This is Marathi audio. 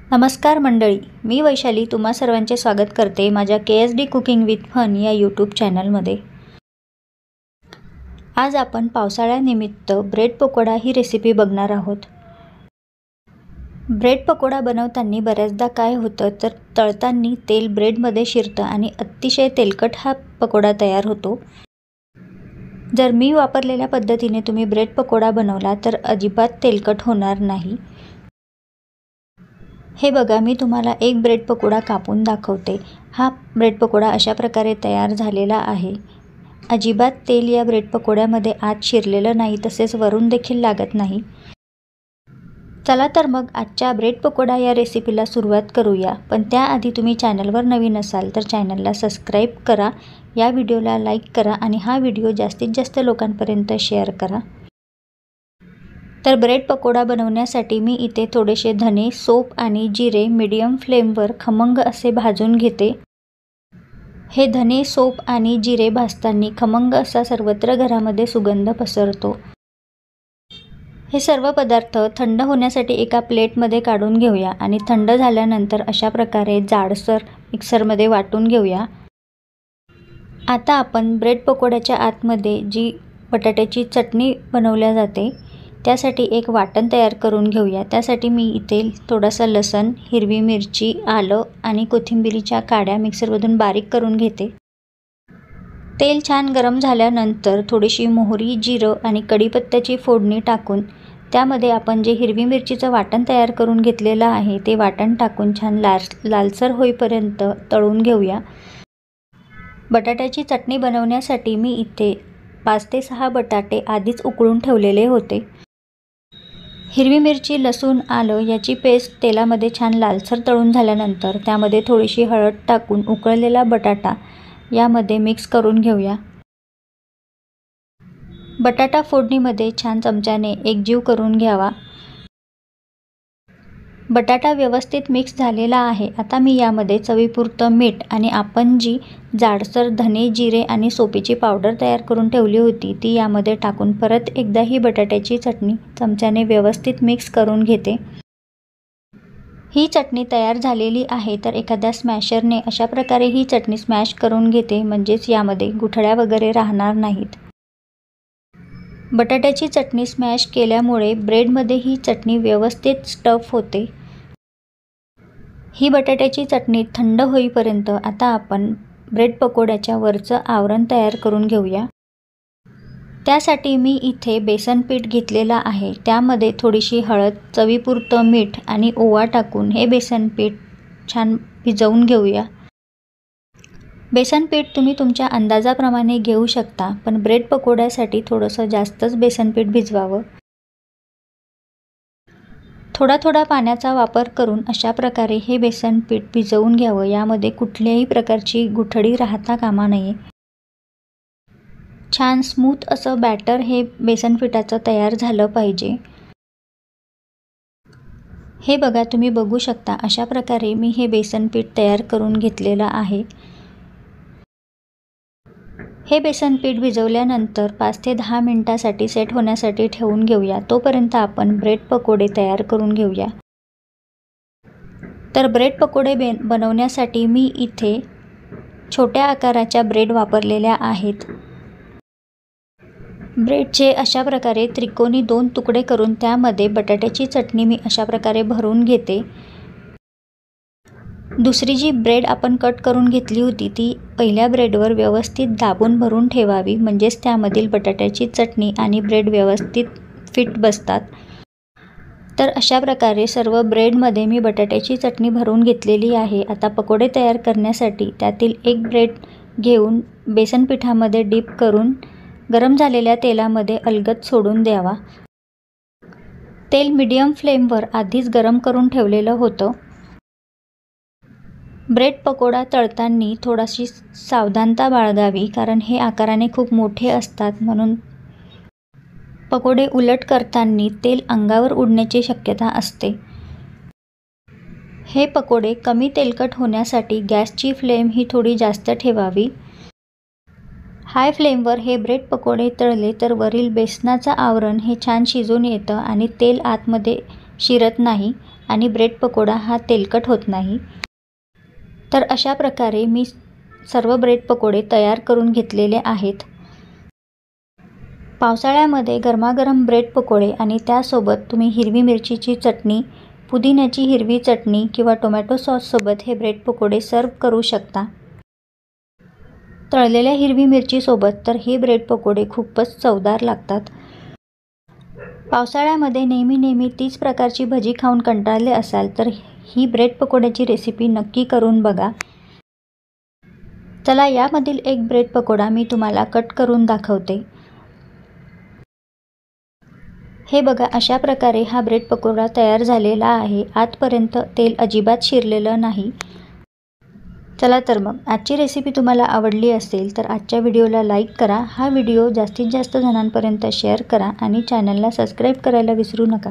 नमस्कार मंडळी, मी वैशाली तुम्हा सर्वांचे स्वागत करते माझ्या KSD कुकिंग विथ फन या यूट्यूब चॅनलमध्ये। आज आपण पावसाळ्यानिमित्त ब्रेड पकोडा ही रेसिपी बघणार आहोत। ब्रेड पकोडा बनवताना बऱ्याचदा काय होतं तर तळताना तेल ब्रेडमध्ये शिरतं आणि अतिशय तेलकट हा पकोडा तयार होतो। जर मी वापरलेल्या पद्धतीने तुम्ही ब्रेड पकोडा बनवला तर अजिबात तेलकट होणार नाही। हे बघा, मी तुम्हाला एक ब्रेड पकोडा कापून दाखवते। हा ब्रेड पकोडा अशा प्रकारे तयार झालेला आहे। अजिबात तेल या ब्रेड पकोड्यामध्ये आत शिरलेलं नाही, तसेच वरून देखील लागत नाही। चला तर मग आजच्या ब्रेड पकोडा या रेसिपीला सुरुवात करूया। पण त्याआधी तुम्ही चॅनलवर नवीन असाल तर चॅनलला सबस्क्राईब करा, या व्हिडिओला लाईक करा आणि हा व्हिडिओ जास्तीत जास्त लोकांपर्यंत शेअर करा। तर ब्रेड पकोडा बनवण्यासाठी मी इथे थोडेसे धने, सोप आणि जिरे मीडियम फ्लेमवर खमंग असे भाजून घेते। हे धने, सोप आणि जिरे भाजताना खमंग असा सर्वत्र घरामध्ये सुगंध पसरतो। हे सर्व पदार्थ थंड होण्यासाठी एका प्लेटमध्ये काढून घेऊया आणि थंड झाल्यानंतर अशा प्रकारे जाडसर मिक्सरमध्ये वाटून घेऊया। आता आपण ब्रेड पकोड्याच्या आतमध्ये जी बटाट्याची चटणी बनवल्या जाते त्यासाठी एक वाटण तयार करून घेऊया। त्यासाठी मी इथे थोडासा लसूण, हिरवी मिरची, आलं आणि कोथिंबीरीच्या काड्या मिक्सरमधून बारीक करून घेते। तेल छान गरम झाल्यानंतर थोडीशी मोहरी, जिरं आणि कढीपत्त्याची फोडणी टाकून त्यामध्ये आपण जे हिरवी मिरचीचं वाटण तयार करून घेतलेलं आहे ते वाटण टाकून छान लालसर होईपर्यंत तळून घेऊया। बटाट्याची चटणी बनवण्यासाठी मी इथे 5 ते 6 बटाटे आधीच उकळून ठेवलेले होते। हिरवी मिरची, लसूण, आलं याची पेस्ट तेलामध्ये छान लालसर तळून झाल्यानंतर त्यामध्ये थोडीशी हळद टाकून उकळलेला बटाटा यामध्ये मिक्स करून घेऊया। बटाटा फोडणीमध्ये छान चमच्याने एकजीव करून घ्यावा। बटाटा व्यवस्थित मिक्स झालेला आहे। आता मी यामध्ये चवीपुरतं मीठ आणि आपण जी जाडसर धने, जिरे आणि सोपेची पावडर तयार करून ठेवली होती ती यामध्ये टाकून परत एकदा ही बटाट्याची चटणी चमच्याने व्यवस्थित मिक्स करून घेते। ही चटणी तयार झालेली आहे तर एखाद्या स्मॅशरने अशा प्रकारे ही चटणी स्मॅश करून घेते, म्हणजेच यामध्ये गुठळ्या वगैरे राहणार नाहीत। बटाट्याची चटणी स्मॅश केल्यामुळे ब्रेडमध्ये ही चटणी व्यवस्थित स्टफ होते। ही बटाट्याची चटणी थंड होईपर्यंत आता आपण ब्रेड पकोड्याच्या वरचं आवरण तयार करून घेऊया। त्यासाठी मी इथे बेसन पीठ घेतलेलं आहे। त्यामध्ये थोडीशी हळद, चवीपुरतं मीठ आणि ओवा टाकून हे बेसन पीठ छान भिजवून घेऊया। बेसन पीठ तुम्ही तुमच्या अंदाजाप्रमाणे घेऊ शकता, पण ब्रेड पकोड्यासाठी थोडंसं जास्तच बेसन पीठ भिजवावं। थोडा थोडा पाण्याचा वापर करून अशा प्रकारे हे बेसन पीठ भिजवून घ्यावं। यामध्ये कुठल्याही प्रकारची गुठळी राहता कामा नये। छान स्मूथ असं बॅटर हे बेसन पिठाचं तयार झालं पाहिजे। हे बघा, तुम्ही बघू शकता अशा प्रकारे मी हे बेसन पीठ तयार करून घेतलेलं आहे। हे बेसन पीठ भिजवल्यानंतर 5 ते 10 मिनिटांसाठी सेट होण्यासाठी ठेवून घेऊया। तोपर्यंत आपण ब्रेड पकोडे तयार करून घेऊया। तर ब्रेड पकोडे बनवण्यासाठी मी इथे छोट्या आकाराच्या ब्रेड वापरलेल्या आहेत। ब्रेडचे अशा प्रकारे त्रिकोणी 2 तुकडे करून त्यामध्ये बटाट्याची चटणी मी अशा प्रकारे भरून घेते। दुसरी जी ब्रेड आपण कट करून घेतली होती ती पहिल्या ब्रेडवर व्यवस्थित दाबून भरून ठेवावी, म्हणजेच त्यामधील बटाट्याची चटणी आणि ब्रेड व्यवस्थित फिट बसतात। तर अशा प्रकारे सर्व ब्रेडमध्ये मी बटाट्याची चटणी भरून घेतलेली आहे। आता पकोडे तयार करण्यासाठी त्यातील एक ब्रेड घेऊन बेसन पिठामध्ये डीप करून गरम झालेल्या तेलामध्ये अलगद सोडून द्यावा। तेल मीडियम फ्लेमवर आधीच गरम करून ठेवलेलं होतं। ब्रेड पकोडा तळताना थोडीशी सावधानता बाळगावी, कारण हे आकाराने खूप मोठे असतात, म्हणून पकोडे उलट करताना तेल अंगावर उडण्याची शक्यता असते। हे पकोडे कमी तेलकट होण्यासाठी गॅसची फ्लेम ही थोडी जास्त ठेवावी। हाय फ्लेमवर हे ब्रेड पकोडे तळले तर वरील बेसनाचं आवरण हे छान शिजून येतं आणि तेल आतमध्ये शिरत नाही। आणि ब्रेड पकोडा हा तेलकट होत नाही. तर अशा प्रकारे मी सर्व ब्रेड पकोडे तयार करून घेतलेले आहेत. पावसाळ्यामध्ये गरमागरम ब्रेड पकोडे आणि त्यासोबत तुम्ही हिरवी मिरचीची चटणी, पुदिन्याची हिरवी चटणी किंवा टोमॅटो सॉससोबत हे ब्रेड पकोडे सर्व करू शकता. तळलेल्या हिरवी मिरचीसोबत तर हे ब्रेड पकोडे खूपच चवदार लागतात. पावसाळ्यामध्ये नेहमी तीच प्रकारची भजी खाऊन कंटाळले असाल तर ही ब्रेड पकोड्याची रेसिपी नक्की करून बघा. चला यामधील एक ब्रेड पकोडा मी तुम्हाला कट करून दाखवते. हे बघा, अशा प्रकारे हा ब्रेड पकोडा तयार झालेला आहे. आतपर्यंत तेल अजिबात शिरलेलं नाही. चला तर मग आजची रेसिपी तुम्हाला आवडली असेल तर आजच्या व्हिडिओला लाईक करा. हा व्हिडिओ जास्तीत जास्त जणांपर्यंत शेअर करा आणि चॅनलला सबस्क्राईब करायला विसरू नका.